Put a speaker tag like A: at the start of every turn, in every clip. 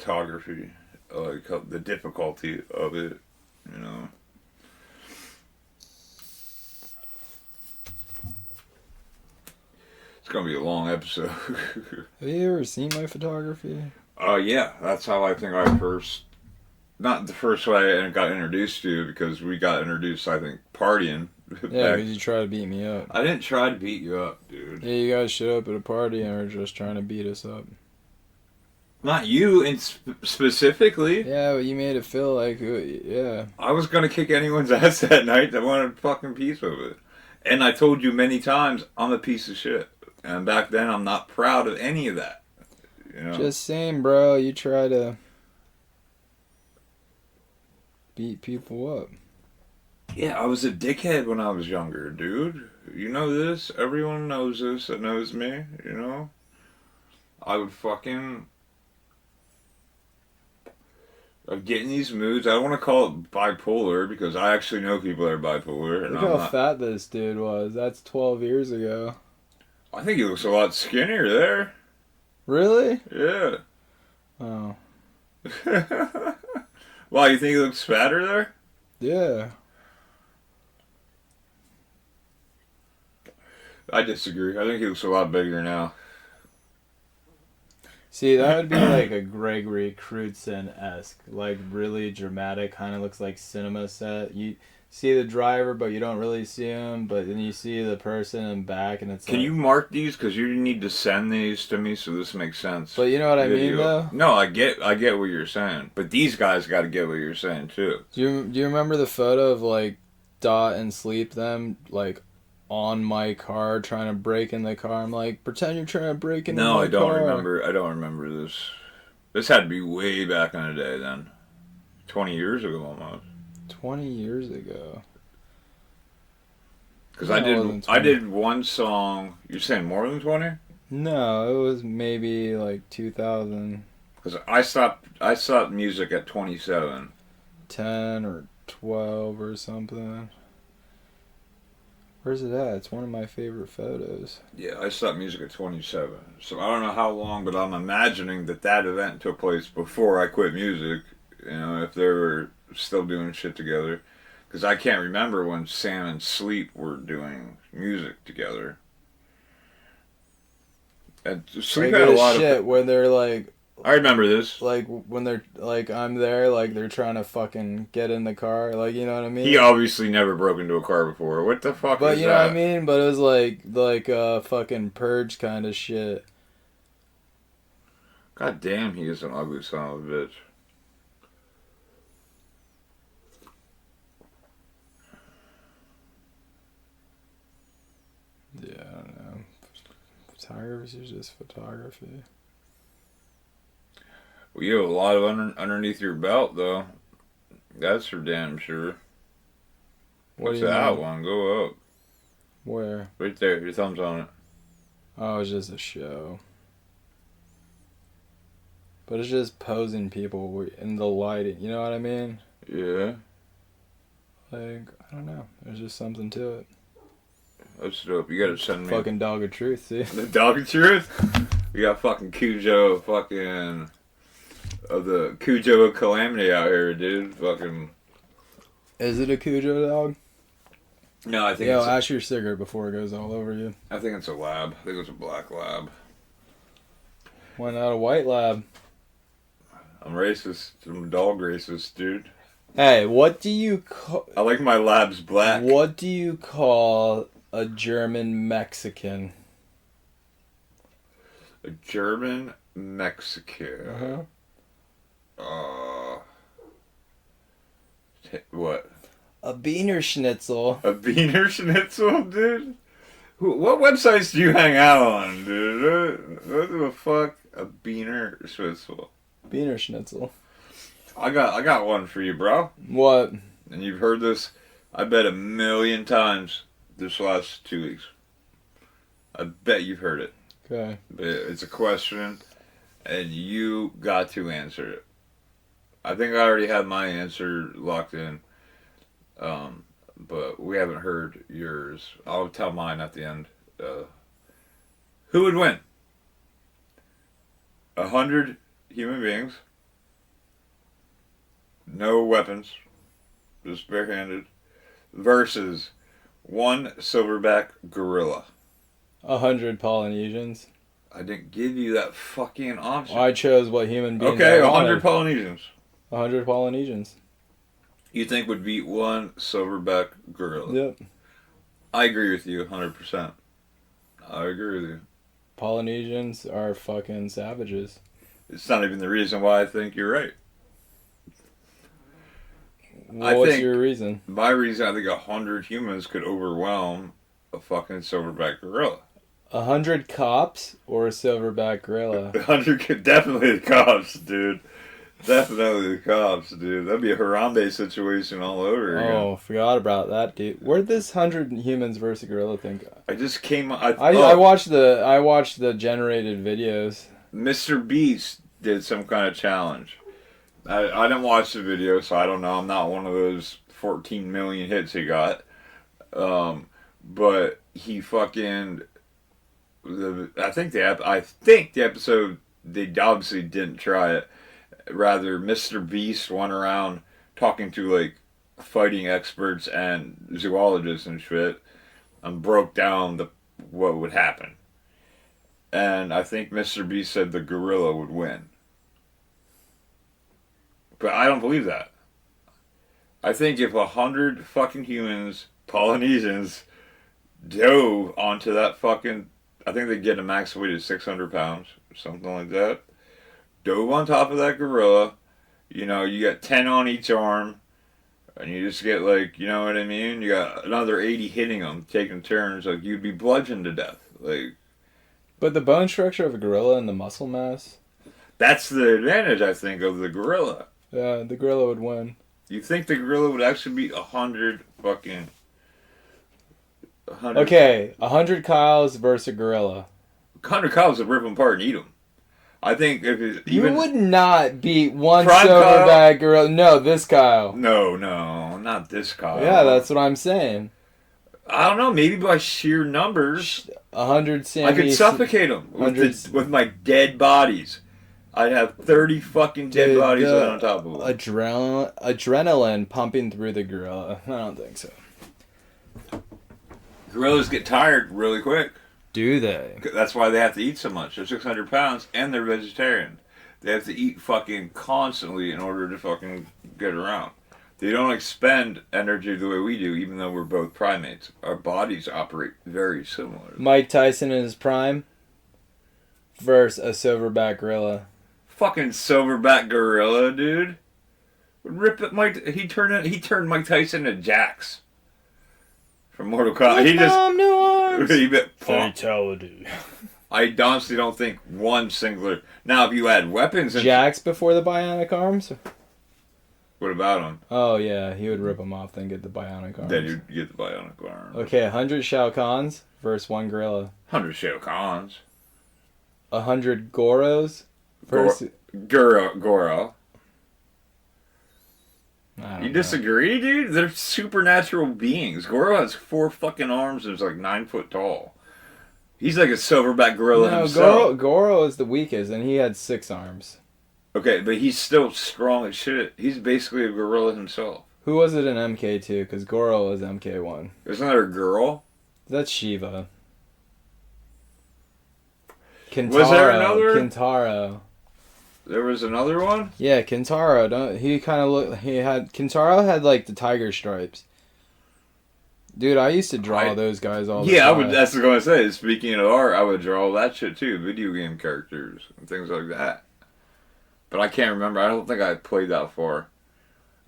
A: photography, like the difficulty of it, you know. It's gonna be a long episode.
B: Have you ever seen my photography?
A: Yeah, that's how I think I first, not the first way I got introduced to you, because we got introduced, I think, partying.
B: Yeah, because you tried to beat me up.
A: I didn't try to beat you up, dude.
B: Yeah, you guys showed up at a party and were just trying to beat us up.
A: Not you specifically.
B: Yeah, but you made it feel like, yeah.
A: I was gonna kick anyone's ass that night that wanted a fucking piece of it. And I told you many times, I'm a piece of shit. And back then, I'm not proud of any of that. You know?
B: Just saying, bro, you try to beat people up.
A: Yeah, I was a dickhead when I was younger, dude. You know this? Everyone knows this that knows me, you know? I would fucking... I'd get in these moods. I don't want to call it bipolar, because I actually know people that are bipolar. And
B: Look how fat this dude was. That's 12 years ago.
A: I think he looks a lot skinnier there.
B: Really?
A: Yeah.
B: Oh.
A: Why, you think he looks fatter there?
B: Yeah.
A: I disagree. I think he looks a lot bigger now.
C: See, that would be like a Gregory Crewdson-esque, like really dramatic, kind of looks like cinema set. You see the driver, but you don't really see him, but then you see the person in back, and it's
A: Can you mark these? Because you need to send these to me so this makes sense.
B: But you know what I mean, though?
A: No, I get what you're saying. But these guys got to get what you're saying, too.
B: Do you remember the photo of, like, Dot and Sleep, them, like, on my car, trying to break in the car? I'm like, pretend you're trying to break into my car.
A: No, I don't remember this. This had to be way back in the day then. 20 years ago almost.
B: 20 years ago.
A: Because I did one song. You're saying more than 20?
B: No, it was maybe like 2010
A: Because I stopped music at 27.
B: or 12 or something. Where's it at? It's one of my favorite photos.
A: Yeah, I stopped music at 27. So I don't know how long, but I'm imagining that event took place before I quit music. You know, if they were still doing shit together. Because I can't remember when Sam and Sleep were doing music together. And Sleep had a lot
B: of... where they're like...
A: I remember this.
B: Like, when they're, like, I'm there, like, they're trying to fucking get in the car. Like, you know what I mean?
A: He obviously never broke into a car before. What the fuck is that?
B: But you know what I mean? But it was like fucking Purge kind of shit.
A: God damn, he is an ugly son of a bitch.
B: Yeah, I don't know. Photography is just photography.
A: Well, you have a lot of underneath your belt, though. That's for damn sure. What's that one? Go up.
B: Where?
A: Right there. Your thumb's on it.
B: Oh, it's just a show. But it's just posing people in the lighting. You know what I mean?
A: Yeah.
B: Like, I don't know. There's just something to it.
A: That's dope. You gotta send me...
B: Fucking Dog of Truth, see?
A: The Dog of Truth? We got fucking Cujo fucking... Of the Cujo of Calamity out here, dude. Fucking...
B: Is it a Cujo dog?
A: No, I think
B: it's... ash your cigarette before it goes all over you.
A: I think it's a lab. I think it's a black lab.
B: Why not a white lab?
A: I'm racist. I'm dog racist, dude.
B: Hey, what do you call...
A: I like my labs black.
B: What do you call a German Mexican?
A: A German Mexican.
B: Uh-huh.
A: What?
B: A Beaner Schnitzel.
A: A Beaner Schnitzel, dude? What websites do you hang out on, dude? What the fuck? A Beaner Schnitzel.
B: Beaner Schnitzel.
A: I got one for you, bro.
B: What?
A: And you've heard this, I bet, 1,000,000 times this last 2 weeks. I bet you've heard it.
B: Okay.
A: But it's a question, and you got to answer it. I think I already have my answer locked in, but we haven't heard yours. I'll tell mine at the end. Who would win? 100 human beings no weapons, just barehanded, versus one silverback gorilla.
B: 100 Polynesians.
A: I didn't give you that fucking option.
B: I chose what human beings.
A: Okay,
B: I
A: 100
B: wanted.
A: Polynesians.
B: 100 Polynesians.
A: You think would beat one silverback gorilla?
B: Yep.
A: I agree with you 100%. I agree with you.
B: Polynesians are fucking savages.
A: It's not even the reason why I think you're right.
B: What's your reason?
A: My reason, I think 100 humans could overwhelm a fucking silverback gorilla.
B: 100 cops or a silverback gorilla?
A: 100 could definitely the cops, dude. Definitely the cops, dude. That'd be a Harambe situation all over again.
B: Oh, forgot about that, dude. Where'd this 100 humans versus gorilla thing go?
A: I just came.
B: I watched the generated videos.
A: Mr. Beast did some kind of challenge. I didn't watch the video, so I don't know. I'm not one of those 14 million hits he got. But he fucking. I think the episode, they obviously didn't try it. Rather, Mr. Beast went around talking to like fighting experts and zoologists and shit, and broke down what would happen. And I think Mr. Beast said the gorilla would win. But I don't believe that. I think if 100 fucking humans, Polynesians, dove onto that fucking, I think they get a max weight of 600 pounds or something like that. Dove on top of that gorilla, you know, you got 10 on each arm, and you just get like, you know what I mean? You got another 80 hitting them, taking turns, like you'd be bludgeoned to death. Like,
B: but the bone structure of a gorilla and the muscle mass.
A: That's the advantage, I think, of the gorilla.
B: Yeah, the gorilla would win.
A: You think the gorilla would actually beat 100 fucking... 100?
B: Okay, 100 cows versus a gorilla.
A: 100 cows would rip them apart and eat them. I think if it,
B: You
A: even...
B: would not beat one
A: Prime
B: silverback gorilla. No, this cow.
A: No, not this cow.
B: Yeah, that's what I'm saying.
A: I don't know, maybe by sheer numbers.
B: 100 Sammy.
A: I could suffocate them with my dead bodies. I'd have 30 fucking dead bodies on top of them.
B: Adrenaline pumping through the gorilla. I don't think so.
A: Gorillas get tired really quick.
B: Do they?
A: That's why they have to eat so much. They're 600 pounds and they're vegetarian. They have to eat fucking constantly in order to fucking get around. They don't expend energy the way we do, even though we're both primates. Our bodies operate very similar.
B: Mike Tyson in his prime versus a silverback gorilla.
A: Fucking silverback gorilla, dude. Rip it, Mike. He turned Mike Tyson into Jax from Mortal Kombat.
B: Fatality.
A: I honestly don't think one singular. Now, if you add weapons,
B: Jax before the bionic arms.
A: What about him?
B: Oh yeah, he would rip them off, then get the bionic arms.
A: Then you get the bionic arm.
B: Okay, 100 Shao Kahns versus one gorilla.
A: 100 Shao Kahns.
B: 100 Goros versus
A: Goro.
B: I
A: You
B: don't
A: disagree, dude? They're supernatural beings. Goro has 4 fucking arms and is like 9 foot tall. He's like a silverback gorilla himself.
B: Goro is the weakest, and he had 6 arms.
A: Okay, but he's still strong as shit. He's basically a gorilla himself.
B: Who was it in MK2? Because Goro was MK1.
A: Isn't there a girl?
B: That's Shiva. Kintaro.
A: Was there another?
B: Kintaro.
A: There was another one?
B: Yeah, Kintaro. He kind of looked. Kintaro had like the tiger stripes. Dude, I used to draw those guys all the time.
A: Yeah, I would. That's what I was going to say. Speaking of art, I would draw all that shit too. Video game characters and things like that. But I can't remember. I don't think I played that far.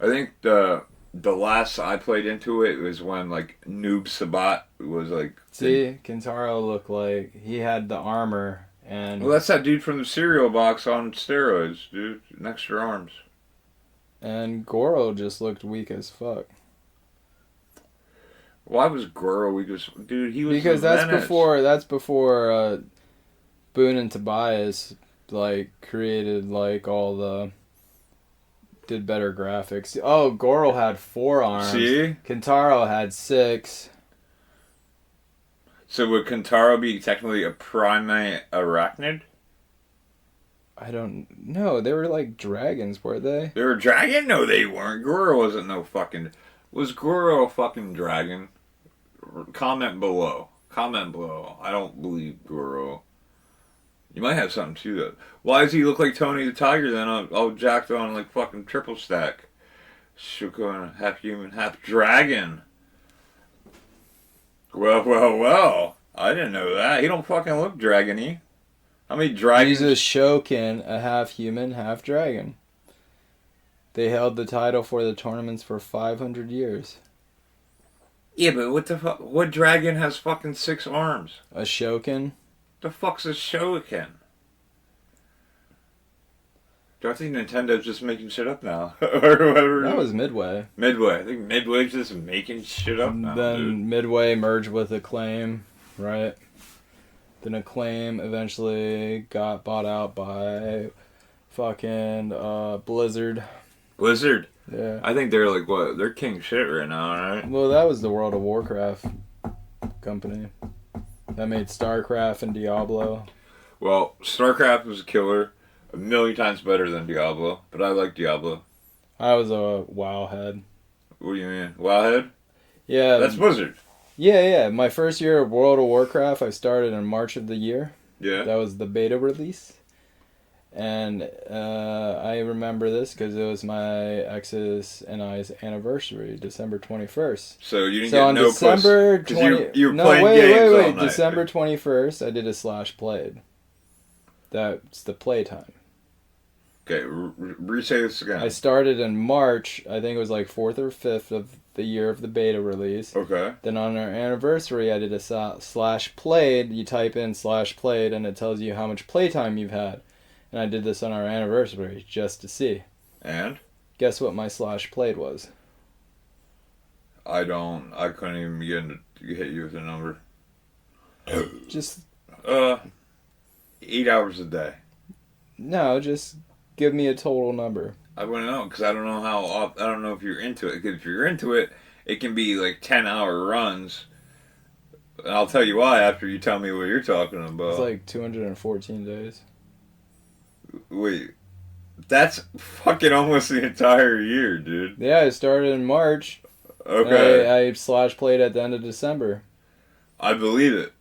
A: I think the last I played into it was when like Noob Sabat was like.
B: See, Kintaro looked like he had the armor and.
A: Well, that's that dude from the cereal box on steroids, dude. Extra arms.
B: And Goro just looked weak as fuck.
A: Why was Goro weak as dude? He was
B: because that's
A: menace.
B: before Boone and Tobias like created like all the did better graphics. Oh, Goro had 4 arms.
A: See?
B: Kintaro had 6.
A: So would Kintaro be technically a primate arachnid?
B: I don't know. They were like dragons, were they?
A: They were a dragon? No, they weren't. Goro wasn't no fucking... Was Goro a fucking dragon? Comment below. Comment below. I don't believe Goro. You might have something to that. Why does he look like Tony the Tiger then? All jacked on like fucking triple stack. Shuko, half human, half dragon. Well. I didn't know that. He don't fucking look dragony. How many dragons?
B: He's a Shokin, a half human, half dragon. They held the title for the tournaments for 500 years.
A: Yeah, but what the fuck? What dragon has fucking 6 arms?
B: A Shokin?
A: The fuck's a Shokin? Do I think Nintendo's just making shit up now? Or whatever.
B: That was Midway.
A: Midway. I think Midway's just making shit up now,
B: Then
A: dude.
B: Midway merged with Acclaim, right? Then Acclaim eventually got bought out by fucking Blizzard.
A: Blizzard.
B: Yeah.
A: I think they're like, what? They're king shit right now, right?
B: Well, that was the World of Warcraft company. That made StarCraft and Diablo.
A: Well, StarCraft was a killer. A million times better than Diablo. But I like Diablo.
B: I was a WoW head.
A: What do you mean? Wowhead?
B: Yeah.
A: That's Blizzard.
B: Yeah. My first year of World of Warcraft, I started in March of the year.
A: Yeah.
B: That was the beta release. And I remember this because it was my ex's and I's anniversary, December 21st.
A: So you didn't
B: So
A: get
B: on
A: no
B: December
A: puss.
B: 20...
A: You were
B: no,
A: playing
B: wait,
A: games all night.
B: December 21st, I did a slash played. That's the playtime.
A: Okay, re-say this again.
B: I started in March, I think it was like 4th or 5th of the year of the beta release.
A: Okay.
B: Then on our anniversary, I did a slash played. You type in slash played and it tells you how much playtime you've had. And I did this on our anniversary just to see.
A: And?
B: Guess what my slash played was?
A: I couldn't even begin to hit you with a number.
B: Just
A: 8 hours a day.
B: No, just give me a total number.
A: I wouldn't know, because I don't know if you're into it. 'Cause if you're into it, it can be like 10-hour runs. And I'll tell you why after you tell me what you're talking about.
B: It's like 214 days.
A: Wait, that's fucking almost the entire year, dude.
B: Yeah, I started in March.
A: Okay.
B: I slash played at the end of December.
A: I believe it.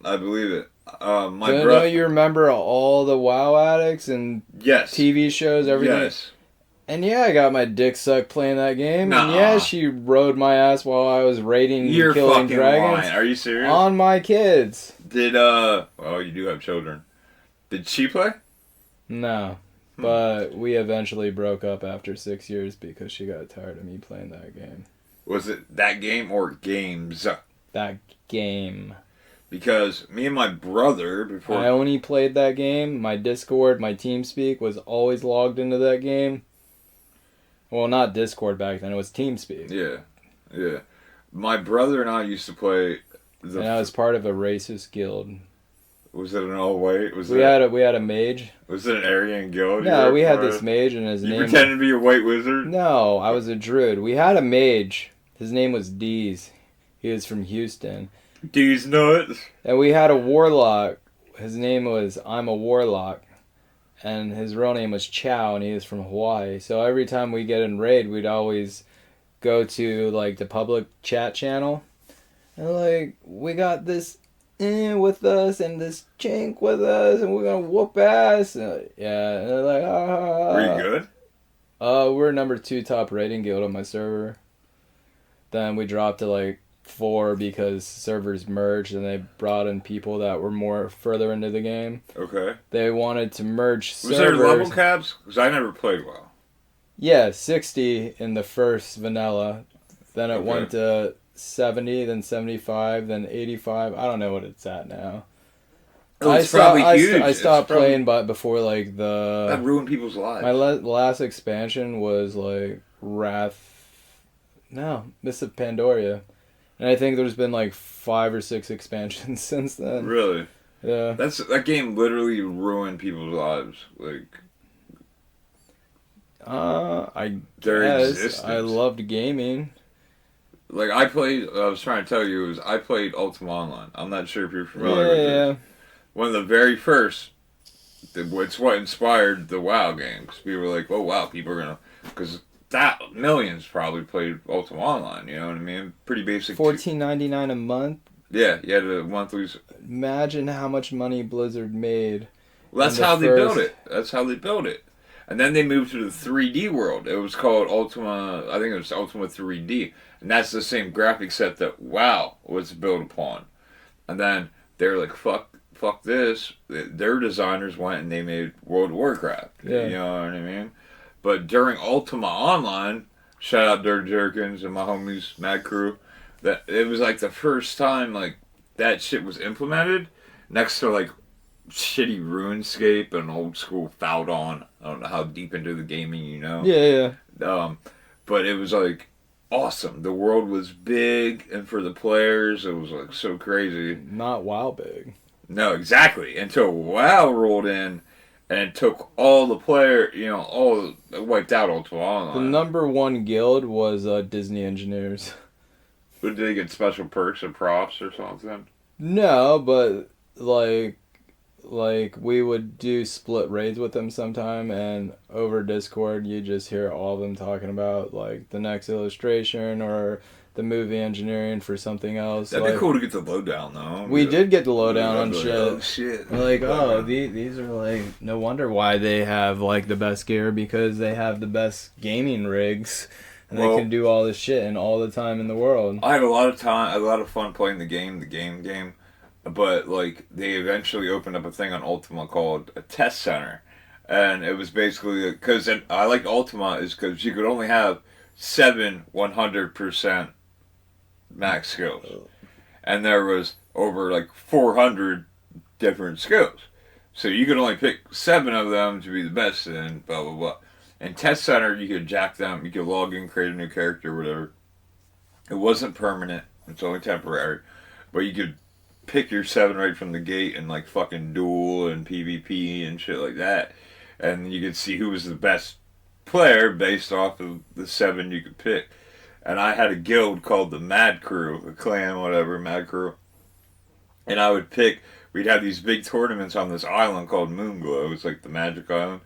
A: My
B: Don't
A: brother.
B: know you remember all the WoW addicts and
A: Yes.
B: TV shows, everything.
A: Yes.
B: And yeah, I got my dick sucked playing that game. And
A: Nuh-uh.
B: yeah, she rode my ass while I was raiding and
A: You're
B: killing
A: fucking
B: dragons.
A: lying. Are you serious?
B: On my kids.
A: Did well, you do have children. Did she play?
B: No. But we eventually broke up after 6 years because she got tired of me playing that game.
A: Was it that game or games?
B: That game.
A: Because me and my brother before
B: I only played that game. My Discord, my TeamSpeak was always logged into that game. Well, not Discord back then. It was TeamSpeak.
A: Yeah. My brother and I used to play.
B: And I was part of a racist guild.
A: Was it an all white?
B: We had a mage.
A: Was it an Aryan guild?
B: No, we had this mage and his
A: You
B: name.
A: pretended to be a white wizard?
B: No, I was a druid. We had a mage. His name was Deez. He was from Houston.
A: These nuts.
B: And we had a warlock. His name was I'm a Warlock. And his real name was Chow, and he was from Hawaii. So every time we get in raid, we'd always go to like the public chat channel. And like, we got this with us and this chink with us, and we're gonna whoop ass. Yeah, and they're like, ah.
A: Were you good?
B: We're number 2 top rating guild on my server. Then we dropped to like 4 because servers merged and they brought in people that were more further into the game.
A: Okay.
B: They wanted to merge servers.
A: Was there level caps? Because I never played well.
B: Yeah, 60 in the first vanilla. Then it went to 70, then 75, then 85. I don't know what it's at now.
A: Oh, it's probably huge.
B: I stopped playing but before like the...
A: That ruined people's lives.
B: My last expansion was like Mists of Pandaria. And I think there's been like 5 or 6 expansions since then.
A: Really?
B: Yeah.
A: That game literally ruined people's lives. Like,
B: I
A: their
B: guess.
A: existence.
B: I loved gaming.
A: Like I was trying to tell you, I played Ultima Online. I'm not sure if you're familiar with it.
B: Yeah.
A: One of the very first It's what inspired the WoW games. People were like, "Oh wow, people are gonna," because that millions probably played Ultima Online. You know what I mean? Pretty basic.
B: $14.99 a month.
A: Yeah, you had a monthly.
B: Imagine how much money Blizzard made.
A: Well, that's
B: in the
A: how they built
B: first-
A: it. That's how they built it. And then they moved to the 3D world. It was called Ultima. I think it was Ultima 3D, and that's the same graphic set that WoW was built upon. And then they were like, fuck this. Their designers went and they made World of Warcraft.
B: Yeah.
A: You know what I mean? But during Ultima Online, shout out Dirk Jerkins and my homies Mad Crew, that it was like the first time like that shit was implemented next to like shitty RuneScape and old school Faldon. I don't know how deep into the gaming you know.
B: Yeah.
A: But it was like awesome. The world was big, and for the players, it was like so crazy.
B: Not WoW big.
A: No, exactly. Until WoW rolled in and took all the player, wiped out Ultima
B: The
A: Online.
B: number one guild was Disney engineers.
A: Did they get special perks or props or something?
B: No, but like we would do split raids with them sometime, and over Discord you just hear all of them talking about like the next illustration or the movie engineering for something else.
A: That'd be cool to get the lowdown though.
B: We did get the lowdown on
A: Like,
B: shit.
A: oh shit.
B: We're like, oh, these are like, no wonder why they have like the best gear, because they have the best gaming rigs, and they can do all this shit in all the time in the world.
A: I had a lot of fun playing the game. But like they eventually opened up a thing on Ultima called a test center, and it was basically because I liked Ultima is because you could only have 7 100% max skills, and there was over like 400 different skills, so you could only pick 7 of them to be the best in blah blah blah. And test center you could jack them, you could log in, create a new character, whatever. It wasn't permanent; it's only temporary, but you could pick your 7 right from the gate and like fucking duel and PvP and shit like that, and you could see who was the best player based off of the 7 you could pick. And I had a guild called the Mad Crew, a clan, whatever, Mad Crew, and I would pick. We'd have these big tournaments on this island called Moonglow. It's like the Magic Island,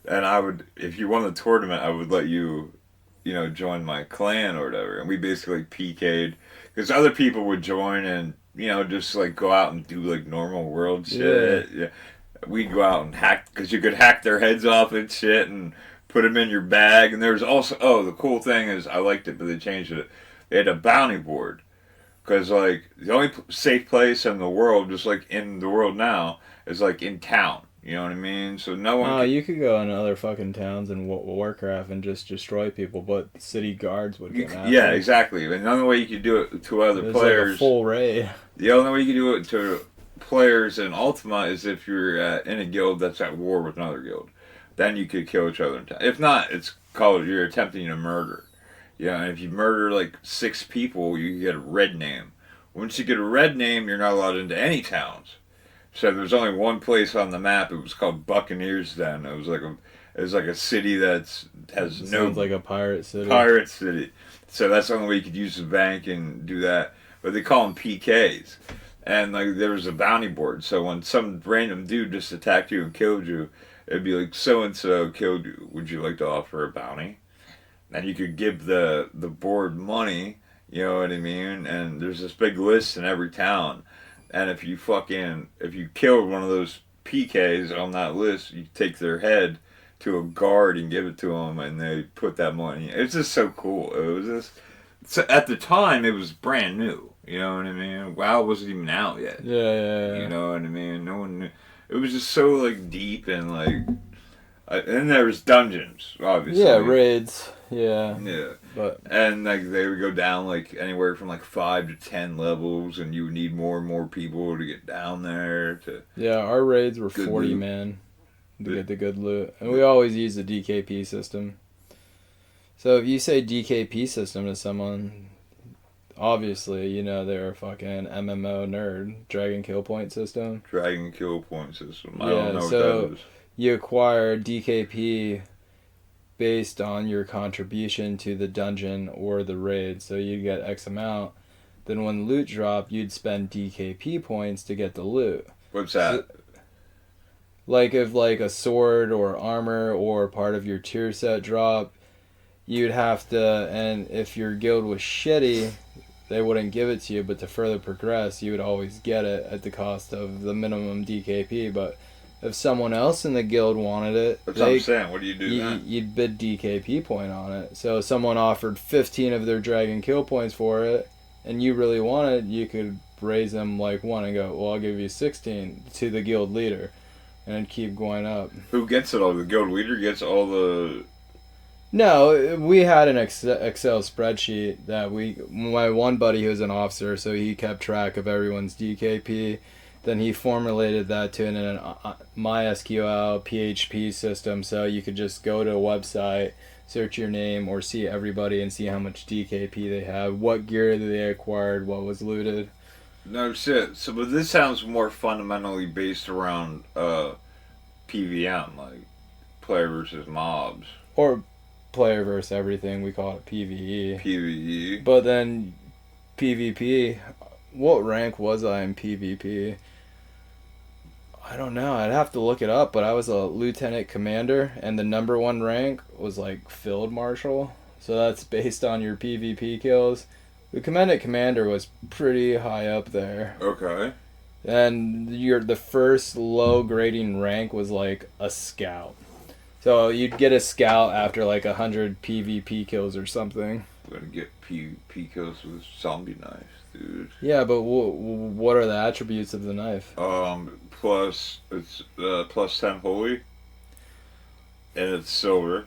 A: and I would, if you won the tournament, I would let you, join my clan or whatever, and we basically PK'd because other people would join and just like go out and do like normal world shit. Yeah. We'd go out and hack, because you could hack their heads off and shit and put them in your bag. And there was also, the cool thing is, I liked it, but they changed it. They had a bounty board. Because like the only safe place in the world, just like in the world now, is like in town. You know what I mean? So no one.
B: Oh, you could go in other fucking towns in Warcraft and just destroy people, but city guards would get mad.
A: Yeah, exactly. And the only way you could do it to other players,
B: like a full raid.
A: The only way you can do it to players in Ultima is if you're in a guild that's at war with another guild. Then you could kill each other in town. If not, it's called you're attempting to murder. And if you murder like 6 people, you get a red name. Once you get a red name, you're not allowed into any towns. So there's only one place on the map. It was called Buccaneers Den. It was like a city has
B: Sounds like a pirate city.
A: Pirate city. So that's the only way you could use the bank and do that. But they call them PKs. And like there was a bounty board. So when some random dude just attacked you and killed you, it'd be like, so and so killed you. Would you like to offer a bounty? And you could give the board money. You know what I mean? And there's this big list in every town. And if you killed one of those PKs on that list, you take their head to a guard and give it to them, and they put that money. It's just so cool. It was just, so at the time, it was brand new. You know what I mean? WoW wasn't even out yet.
B: Yeah.
A: You know what I mean? No one knew. It was just so like deep and like, and there was dungeons, obviously.
B: Yeah, raids. Yeah.
A: And like they would go down like anywhere from like 5 to 10 levels, and you would need more and more people to get down there.
B: Yeah, our raids were 40 man to get the good loot, and we always use the DKP system. So if you say DKP system to someone, obviously they're a fucking MMO nerd. Dragon Kill Point system.
A: I don't know what that is.
B: You acquire DKP based on your contribution to the dungeon or the raid. So you get X amount. Then when loot dropped, you'd spend DKP points to get the loot.
A: What's that?
B: Like if like a sword or armor or part of your tier set drop, you'd have to, and if your guild was shitty, they wouldn't give it to you, but to further progress, you would always get it at the cost of the minimum DKP. But if someone else in the guild wanted it,
A: That's what I'm saying. What do you do then?
B: you'd bid DKP point on it. So if someone offered 15 of their dragon kill points for it, and you really wanted, you could raise them like one and go, well, I'll give you 16 to the guild leader, and it'd keep going up.
A: Who gets it all? The guild leader gets all the...
B: No, we had an Excel spreadsheet that my one buddy who was an officer, so he kept track of everyone's DKP. Then he formulated that to an MySQL PHP system, so you could just go to a website, search your name, or see everybody and see how much DKP they have, what gear they acquired, what was looted.
A: No shit. So, but this sounds more fundamentally based around PVM, like player versus mobs.
B: Or player versus everything, we call it PvE.
A: PvE.
B: But then PvP, what rank was I in PvP? I don't know. I'd have to look it up, but I was a lieutenant commander, and the number one rank was like field marshal. So that's based on your PvP kills. The commandant commander was pretty high up there.
A: Okay.
B: And the first low grading rank was like a scout. So you'd get a scout after like 100 PvP kills or something.
A: I'm gonna get PvP kills with zombie knives, dude.
B: Yeah, but what are the attributes of the knife?
A: Plus it's plus 10 holy, and it's silver,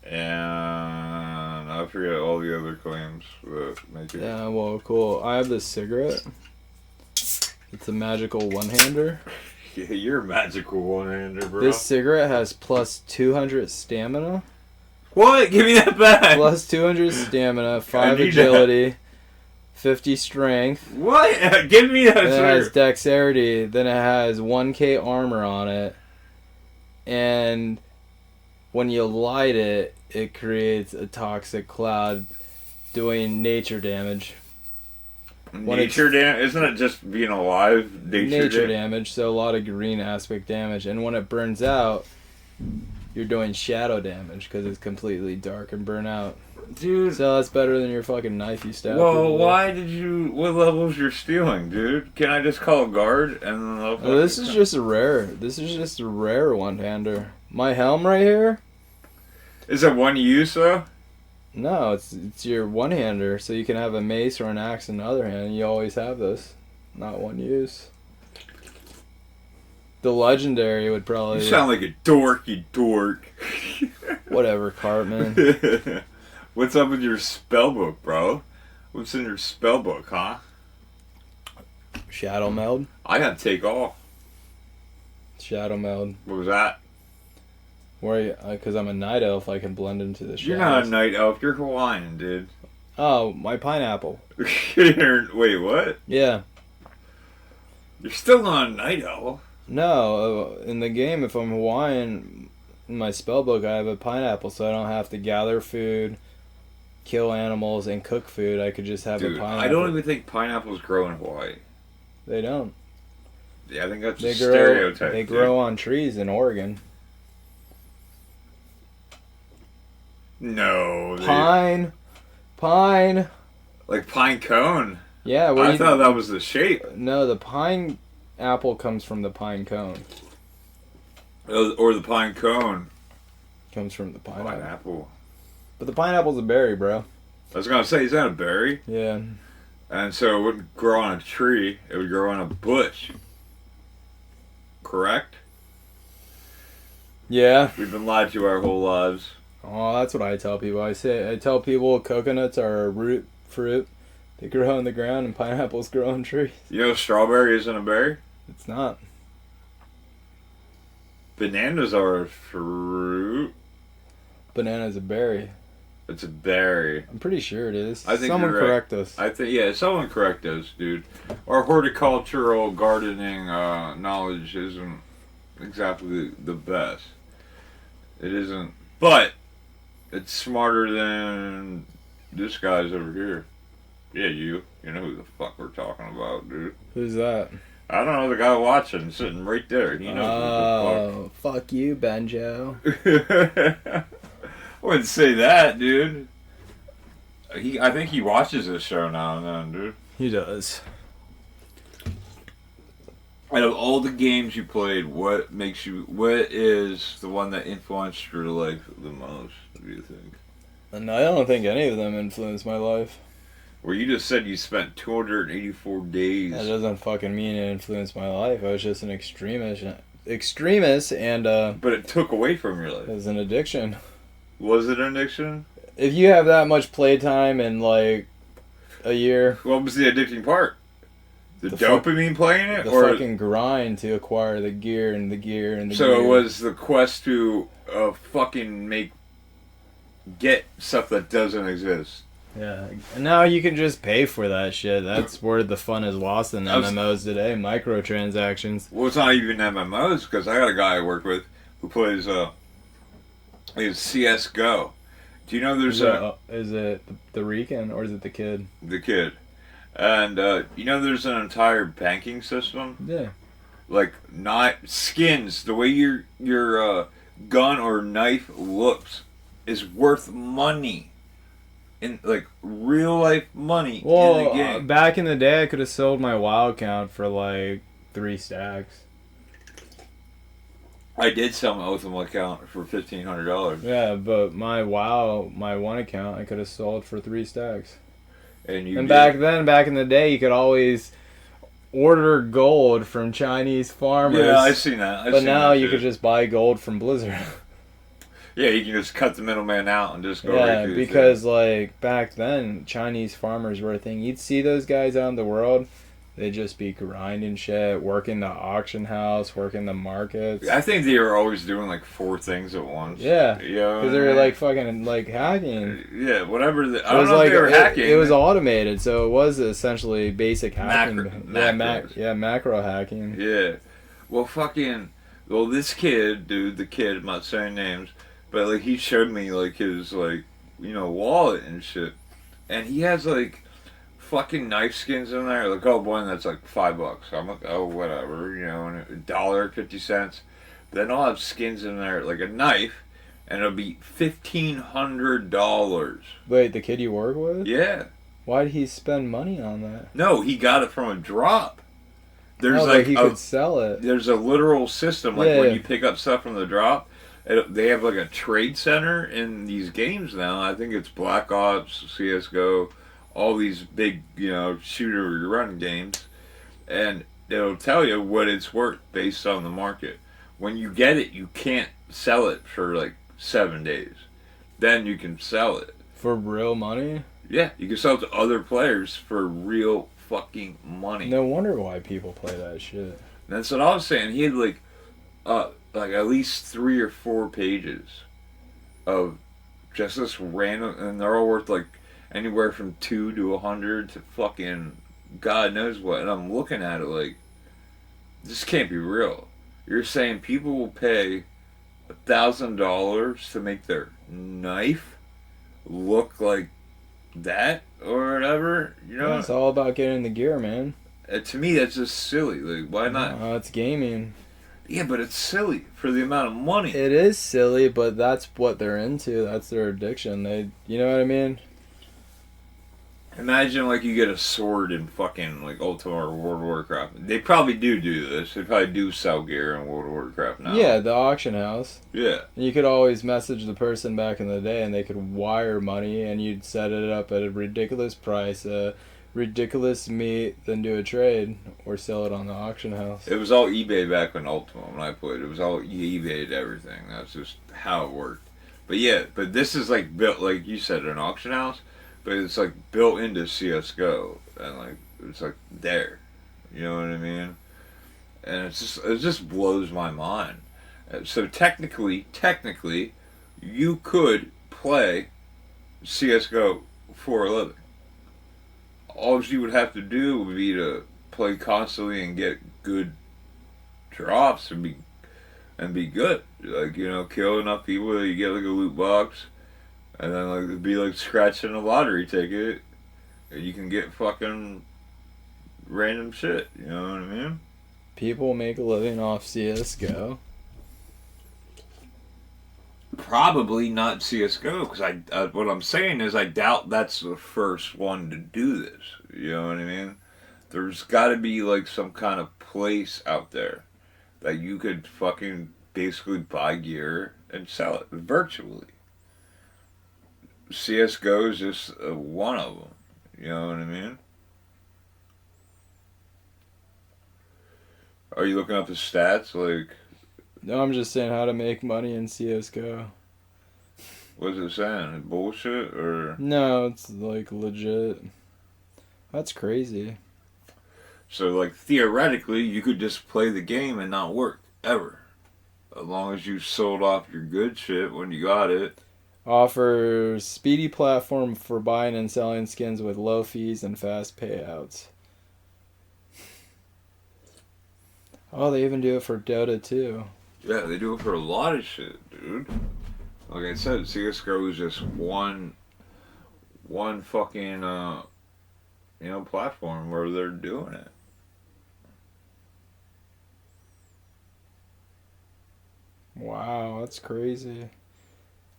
A: and I forget all the other claims that make it.
B: Yeah, well, cool. I have this cigarette. It's a magical one-hander.
A: Yeah, you're a magical one-hander, bro.
B: This cigarette has plus 200 stamina.
A: What? Give me that back.
B: Plus 200 stamina, 5 agility, 50 strength.
A: What? Give me that,
B: Then it has
A: sir.
B: dexterity. Then it has 1k armor on it. And when you light it, it creates a toxic cloud doing nature damage.
A: Nature damage? Isn't it just being alive?
B: Nature damage, so a lot of green aspect damage. And when it burns out, you're doing shadow damage because it's completely dark and burn out.
A: Dude.
B: So that's better than your fucking knife you stab.
A: Well, why did you... What levels you're stealing, dude? Can I just call a guard and then
B: This is just a rare. This is just a rare one-hander. My helm right here?
A: Is it one use, though?
B: No, it's your one-hander, so you can have a mace or an axe in the other hand. You always have this. Not one use. The legendary would probably...
A: You sound like a dork, you dork.
B: Whatever, Cartman.
A: What's up with your spellbook, bro? What's in your spellbook, huh?
B: Shadow meld.
A: I gotta take off.
B: Shadow meld.
A: What was that?
B: Where? Because I'm a night elf, I can blend into the shadows.
A: You're not a night elf, you're Hawaiian, dude.
B: Oh, my pineapple.
A: Wait, what?
B: Yeah.
A: You're still not a night elf.
B: No, in the game, if I'm Hawaiian, in my spellbook, I have a pineapple, so I don't have to gather food, kill animals, and cook food. I could just have a pineapple.
A: I don't even think pineapples grow in Hawaii.
B: They don't.
A: Yeah, I think that's a stereotype.
B: They grow on trees in Oregon.
A: No.
B: Pine.
A: Like pine cone?
B: Yeah.
A: I thought that was the shape.
B: No, the pine apple comes from the pine cone.
A: Or the pine cone.
B: Comes from the pineapple.
A: Pineapple.
B: But the pineapple's a berry, bro.
A: I was gonna say, is that a berry?
B: Yeah.
A: And so it wouldn't grow on a tree, it would grow on a bush. Correct?
B: Yeah.
A: We've been lied to our whole lives.
B: Oh, that's what I tell people. I tell people coconuts are a root fruit. They grow in the ground and pineapples grow on trees.
A: You know strawberry isn't a berry?
B: It's not.
A: Bananas are a fruit.
B: Banana's a berry.
A: It's a berry.
B: I'm pretty sure it is.
A: I think
B: Someone
A: you're right.
B: correct us.
A: I think, yeah, someone correct us, dude. Our horticultural gardening knowledge isn't exactly the best. It isn't, but it's smarter than this guy's over here. Yeah, you know who the fuck we're talking about, dude.
B: Who's that?
A: I don't know the guy watching, sitting right there. He knows
B: Oh, fuck you, Benjo.
A: what the fuck. I wouldn't say that, dude. I think he watches this show now and then, dude.
B: He does.
A: Out of all the games you played, what is the one that influenced your life the most, do you think?
B: And I don't think any of them influenced my life.
A: Well, you just said you spent 284 days.
B: That doesn't fucking mean it influenced my life. I was just an extremist and
A: But it took away from your life.
B: it was an addiction.
A: Was it an addiction?
B: If you have that much playtime in like a year,
A: What was the addicting part? The
B: fuck-
A: dopamine playing it?
B: the
A: Or
B: fucking grind to acquire the gear and the gear and the
A: so
B: gear.
A: it was the quest to fucking get stuff that doesn't exist.
B: Yeah, and now you can just pay for that shit. That's where the fun is lost in
A: I was-
B: MMOs today. Microtransactions.
A: Well, it's not even MMOs, because I got a guy I work with who plays CSGO. Do you know there's
B: Is it the Rican or is it the kid?
A: the kid? And you know there's an entire banking system?
B: Yeah.
A: Like, not skins. The way your gun or knife looks is worth money. In, like, real life money in the
B: Well,
A: game.
B: back in the day, I could have sold my WoW account for like 3 stacks.
A: I did sell my Ultimate account for $1,500.
B: Yeah, but my one account, I could have sold for 3 stacks.
A: And you
B: And
A: did.
B: back in the day, you could always order gold from Chinese farmers.
A: Yeah, I seen that.
B: But now you could just buy gold from Blizzard.
A: Yeah, you can just cut the middleman out and just go right
B: Yeah,
A: through the
B: because like back then, Chinese farmers were a thing. You'd see those guys out in the world, they'd just be grinding shit, working the auction house, working the markets.
A: thing. I think they were always doing like 4 things at once.
B: Yeah,
A: You know
B: because they were like fucking like hacking.
A: Yeah, whatever. I
B: It
A: don't
B: was
A: know
B: like
A: if they were hacking.
B: it was automated, so it was essentially basic hacking.
A: Macros.
B: Macro hacking.
A: Yeah. Well, this kid, dude, I'm not saying names, but like he showed me like his like, wallet and shit. And he has like fucking knife skins in there. Like, one that's like $5. I'm like, oh, whatever, and $1.50. Then I'll have skins in there, like a knife, and it'll be $1,500.
B: Wait, the kid you work with?
A: Yeah.
B: Why did he spend money on that?
A: No, he got it from a drop. There's
B: No,
A: like
B: he could sell it.
A: there's a literal system, like
B: Yeah.
A: when you pick up stuff from the drop, they have like a trade center in these games now. I think it's Black Ops, CSGO, all these big, shooter run games, and it'll tell you what it's worth based on the market. When you get it, you can't sell it for like 7 days. Then you can sell it.
B: For real money?
A: Yeah, you can sell it to other players for real fucking money.
B: No wonder why people play that shit.
A: That's what I was saying. He had like at least 3 or 4 pages of just this random, and they're all worth like anywhere from 2 to 100 to fucking God knows what. And I'm looking at it like, this can't be real. You're saying people will pay $1,000 to make their knife look like that or whatever?
B: It's all about getting the gear, man.
A: To me, that's just silly. Like, why not?
B: It's gaming.
A: Yeah, but it's silly for the amount of money.
B: It is silly, but that's what they're into. That's their addiction. You know what I mean?
A: Imagine like you get a sword in fucking like Ultima or World of Warcraft. They probably do this. They probably do sell gear in World of Warcraft now.
B: Yeah, the auction house.
A: Yeah.
B: And you could always message the person back in the day, and they could wire money, and you'd set it up at a ridiculous price, ridiculous meat, then do a trade or sell it on the auction house.
A: It was all eBay back when Ultima, when I played. It was all eBayed everything. That's just how it worked. But yeah, this is like built, like you said, an auction house. But it's like built into CSGO, and like it's like there, you know what I mean? And it just blows my mind. So technically, you could play CSGO for a living. All you would have to do would be to play constantly and get good drops and be good. Like, kill enough people that you get like a loot box. And then like it'd be like scratching a lottery ticket, and you can get fucking random shit. You know what I mean?
B: People make a living off CSGO.
A: Probably not CSGO, because what I'm saying is I doubt that's the first one to do this. You know what I mean? There's got to be like some kind of place out there that you could fucking basically buy gear and sell it virtually. CSGO is just one of them. You know what I mean? Are you looking up the stats? Like,
B: No, I'm just saying how to make money in CSGO.
A: what's it saying? Bullshit or?
B: No, it's like legit. That's crazy.
A: So, like, theoretically, you could just play the game and not work, ever. As long as you sold off your good shit when you got it.
B: Offers speedy platform for buying and selling skins with low fees and fast payouts. Oh, they even do it for Dota too.
A: Yeah, they do it for a lot of shit, dude. Like I said, CSGO is just one fucking, platform where they're doing it.
B: Wow, that's crazy.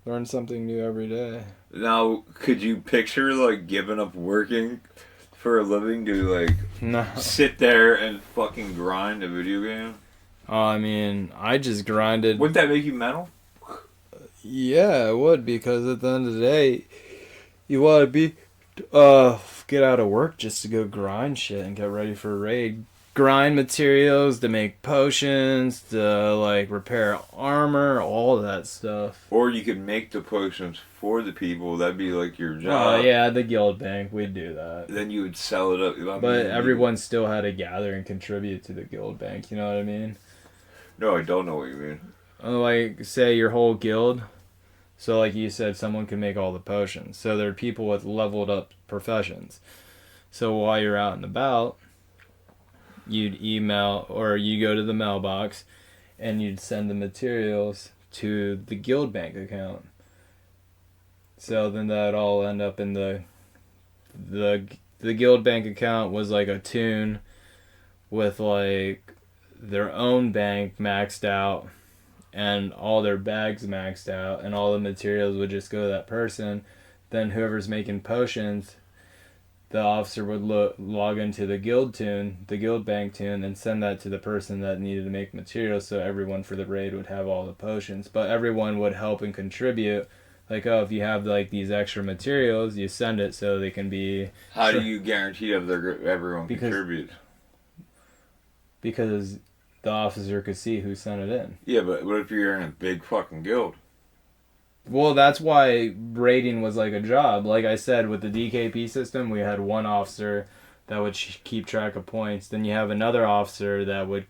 B: Learn something new every day.
A: Now, could you picture, like, giving up working for a living to, like,
B: No.
A: sit there and fucking grind a video game?
B: Oh, I mean, I just grinded.
A: Wouldn't that make you mental?
B: Yeah, it would, because at the end of the day, you want to get out of work just to go grind shit and get ready for a raid. Grind materials to make potions, to like repair armor, all that stuff.
A: Or you could make the potions for the people. That'd be like your
B: Oh
A: job.
B: yeah, the guild bank, we'd do that.
A: Then you would sell it up.
B: But everyone still had to gather and contribute to the guild bank, you know what I mean?
A: No, I don't know what you mean.
B: Like, say your whole guild. So like you said, someone can make all the potions. So there are people with leveled up professions. So while you're out and about, you'd email or you go to the mailbox and you'd send the materials to the guild bank account. So then that'd all end up in the guild bank account was like a tune with like their own bank maxed out and all their bags maxed out and all the materials would just go to that person. Then whoever's making potions, the officer would log into the guild bank tune, and send that to the person that needed to make materials, so everyone for the raid would have all the potions. But everyone would help and contribute. Like, oh, if you have like these extra materials, you send it so they can be.
A: How do you guarantee that everyone contributes?
B: Because the officer could see who sent it in.
A: Yeah, but what if you're in a big fucking guild?
B: Well, that's why raiding was like a job. Like I said, with the DKP system, we had one officer that would keep track of points. Then you have another officer that would...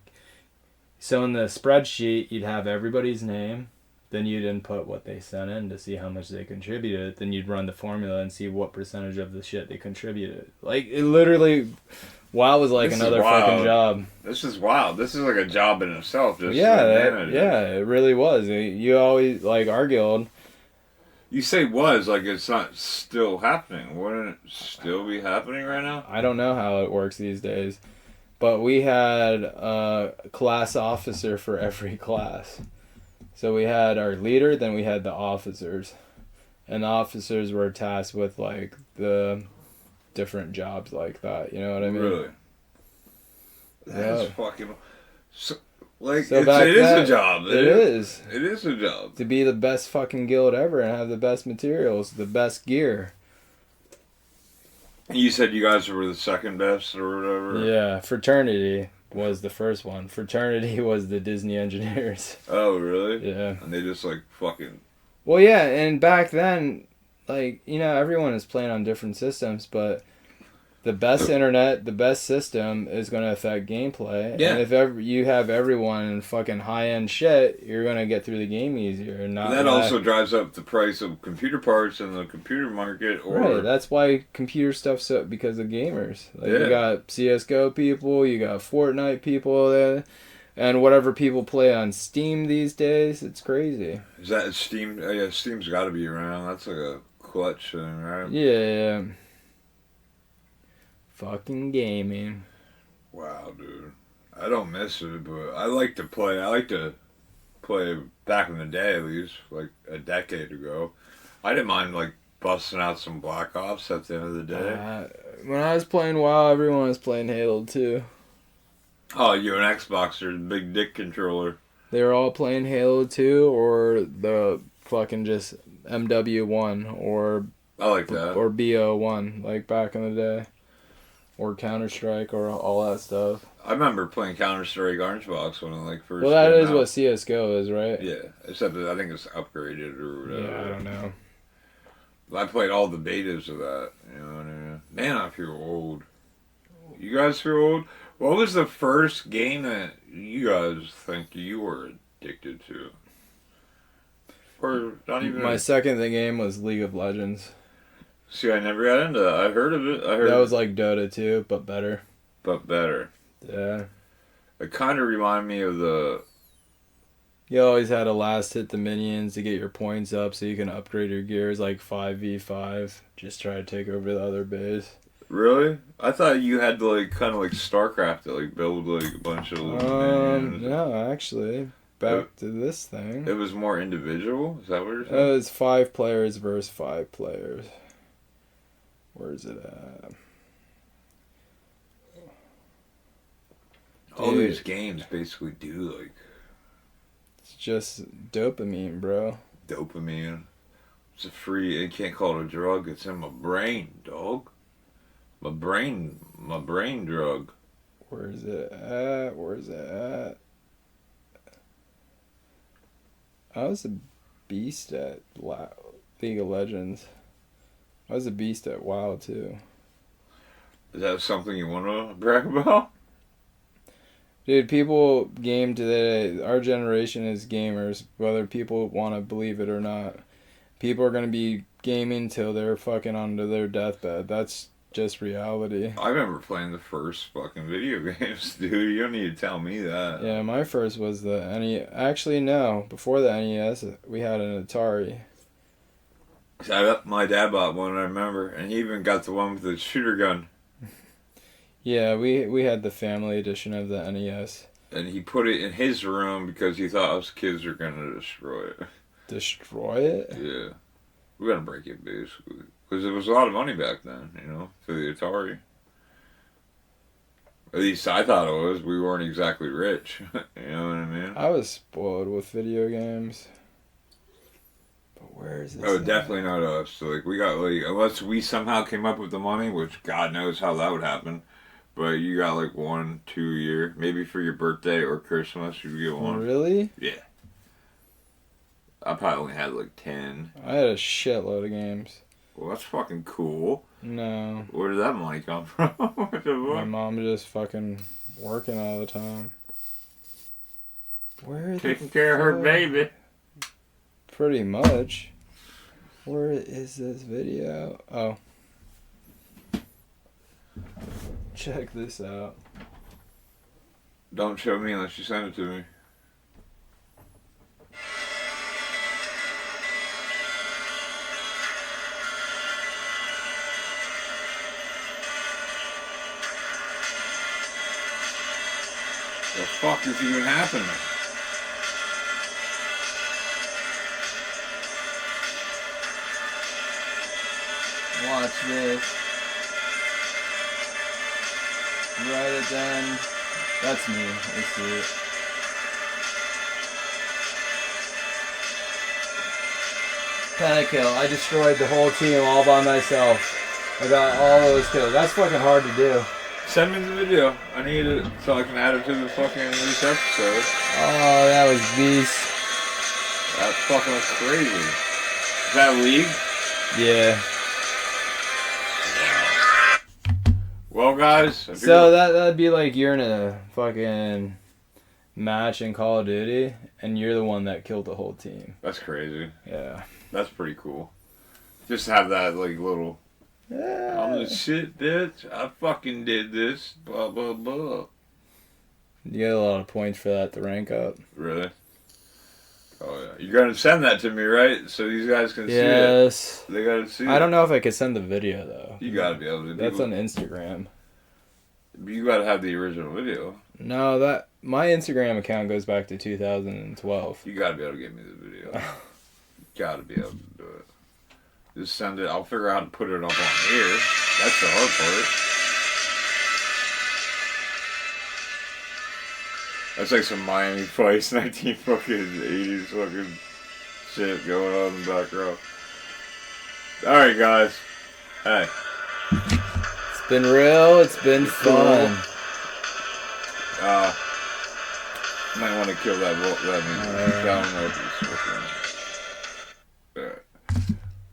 B: So in the spreadsheet, you'd have everybody's name. Then you'd input what they sent in to see how much they contributed. Then you'd run the formula and see what percentage of the shit they contributed. Like, it literally... WoW was like another fucking job.
A: This is wild. This is like a job in itself. Just
B: it really was. You always... Like, our guild...
A: You say was, like it's not still happening. Wouldn't it still be happening right now?
B: I don't know how it works these days. But we had a class officer for every class. So we had our leader, then we had the officers. And the officers were tasked with, like, the different jobs like that. You know what I mean?
A: Really? That's fucking... Like,
B: so
A: it is a job.
B: It is.
A: It is a job.
B: To be the best fucking guild ever and have the best materials, the best gear.
A: You said you guys were the second best or whatever?
B: Yeah, Fraternity was the first one. Fraternity was the Disney engineers.
A: Oh, really?
B: Yeah.
A: And they just, like, fucking...
B: Well, yeah, and back then, like, you know, everyone is playing on different systems, but... The best internet, the best system is going to affect gameplay.
A: Yeah.
B: And if you have everyone in fucking high-end shit, you're going to get through the game easier. And not
A: that also drives up the price of computer parts in the computer market.
B: Right, that's why computer stuff's up, because of gamers. Like, you got CSGO people, you got Fortnite people there, and whatever people play on Steam these days, it's crazy.
A: Is that Steam? Yeah, Steam's got to be around. That's like a clutch thing, right?
B: Yeah. Fucking gaming.
A: Wow, dude. I don't miss it, but I like to play. I like to play back in the day, at least, like a decade ago. I didn't mind, like, busting out some Black Ops at the end of the day.
B: When I was playing WoW, everyone was playing Halo too.
A: Oh, you an Xboxer, big dick controller.
B: They were all playing Halo 2 or the fucking just MW1 or
A: I like that.
B: or BO1 like back in the day. Or Counter-Strike or all that stuff.
A: I remember playing Counter-Strike Orange Box when I like first.
B: Well, that
A: came
B: is
A: out.
B: what CS:GO is, right?
A: Yeah, except that I think it's upgraded or whatever.
B: Yeah, I don't know.
A: I played all the betas of that. You know what I mean? Man, I feel old. You guys feel old? What was the first game that you guys think you were addicted to? Or not even.
B: My second game was League of Legends.
A: See, I never got into that. I heard of it. I heard
B: That was like Dota 2, but better.
A: but better.
B: Yeah.
A: It kind of reminded me of the.
B: You always had to last hit the minions to get your points up so you can upgrade your gears like 5v5. Just try to take over the other base.
A: Really? I thought you had to like kind of like StarCraft to like build like a bunch of little minions.
B: No, actually. Back to this thing.
A: It was more individual? Is that what you're saying?
B: It's 5 players versus 5 players. Where's it at?
A: All
B: Dude.
A: these games basically do like
B: It's just dopamine, bro.
A: dopamine. It's a free. You can't call it a drug. It's in my brain, dog. My brain drug.
B: Where's it at? Where's it at? I was a beast at League of Legends. I was a beast at WoW too.
A: Is that something you want to brag about?
B: Dude, people game today. Our generation is gamers, whether people want to believe it or not. People are going to be gaming till they're fucking onto their deathbed. That's just reality.
A: I remember playing the first fucking video games, dude. You don't need to tell me that.
B: Yeah, my first was the NES. Actually, no. Before the NES, we had an Atari.
A: My dad bought one, I remember, and he even got the one with the shooter gun.
B: Yeah, we had the family edition of the NES.
A: And he put it in his room because he thought us kids were gonna destroy it.
B: Destroy it?
A: Yeah. We're gonna break it, basically. Because it was a lot of money back then, you know, for the Atari. At least I thought it was. We weren't exactly rich. You know what I mean?
B: I was spoiled with video games. But where is this?
A: Oh,
B: at?
A: definitely not us. So, like, we got, like, unless we somehow came up with the money, which God knows how that would happen. But you got, like, 1, 2 a year. Maybe for your birthday or Christmas, you get one.
B: Really?
A: Yeah. I probably only had, like, 10.
B: I had a shitload of games.
A: Well, that's fucking cool.
B: No.
A: Where did that money come from? What the
B: My
A: fuck?
B: mom just fucking working all the time. Where
A: Taking care of her
B: fuck?
A: baby.
B: Pretty much. Where is this video? Oh. Check this out.
A: Don't show me unless you send it to me. The fuck is even happening?
B: Watch this. Right at the end. That's me. Let's see it. Pentakill. I destroyed the whole team all by myself. I got all those kills. That's fucking hard to do.
A: Send me the video. I need it so I can add it to the fucking this episode.
B: Oh, that was beast.
A: That fucking was crazy. Is that League?
B: Yeah.
A: Well, guys. if
B: So
A: you're-
B: that'd be like you're in a fucking match in Call of Duty, and you're the one that killed the whole team.
A: That's crazy.
B: Yeah.
A: That's pretty cool. Just have that like little. I'm the shit, bitch. I fucking did this. Blah blah blah.
B: You get a lot of points for that to rank up.
A: Really? Oh yeah. You're gonna send that to me, right? So these guys can see it.
B: Yes.
A: They gotta see it.
B: I don't know if I could send the video though.
A: You gotta be able to.
B: That's
A: People-
B: on Instagram.
A: You gotta have the original video.
B: No, that my Instagram account goes back to 2012.
A: You gotta be able to give me the video. Gotta be able to do it. Just send it. I'll figure out how to put it up on here. That's the hard part. That's like some Miami Vice 1980s fucking shit going on in the background. Alright, guys. Hey.
B: It's been real. It's been fun.
A: Might want to kill that music. I don't know if it's Alright.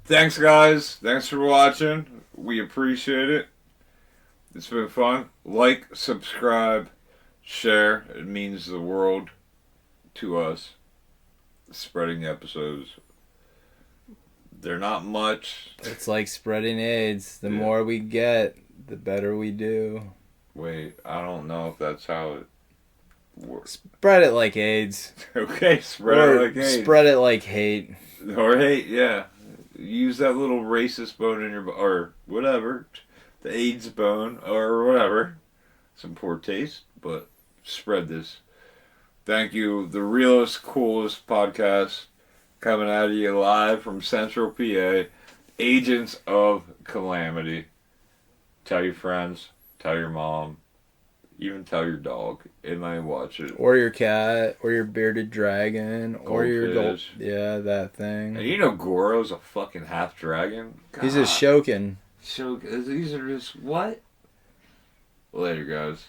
A: Thanks, guys. Thanks for watching. We appreciate it. It's been fun. Like, subscribe, share. It means the world to us. Spreading episodes. They're not much.
B: It's like spreading AIDS. The more we get, the better we do.
A: Wait, I don't know if that's how it works.
B: Spread it like AIDS.
A: Okay, spread it like AIDS.
B: Spread it like hate.
A: Or hate, yeah. Use that little racist bone in your or whatever, the AIDS bone or whatever. Some poor taste, but spread this. Thank you. The realest, coolest podcast coming out of you live from Central PA. Agents of Calamity. Tell your friends. Tell your mom. Even tell your dog. It might watch it.
B: Or your cat. Or your bearded dragon. Or your gold.
A: Goldfish.
B: Yeah, that thing.
A: And you know Goro's a fucking half dragon? God.
B: He's a Shokin.
A: These are just what? Later, guys.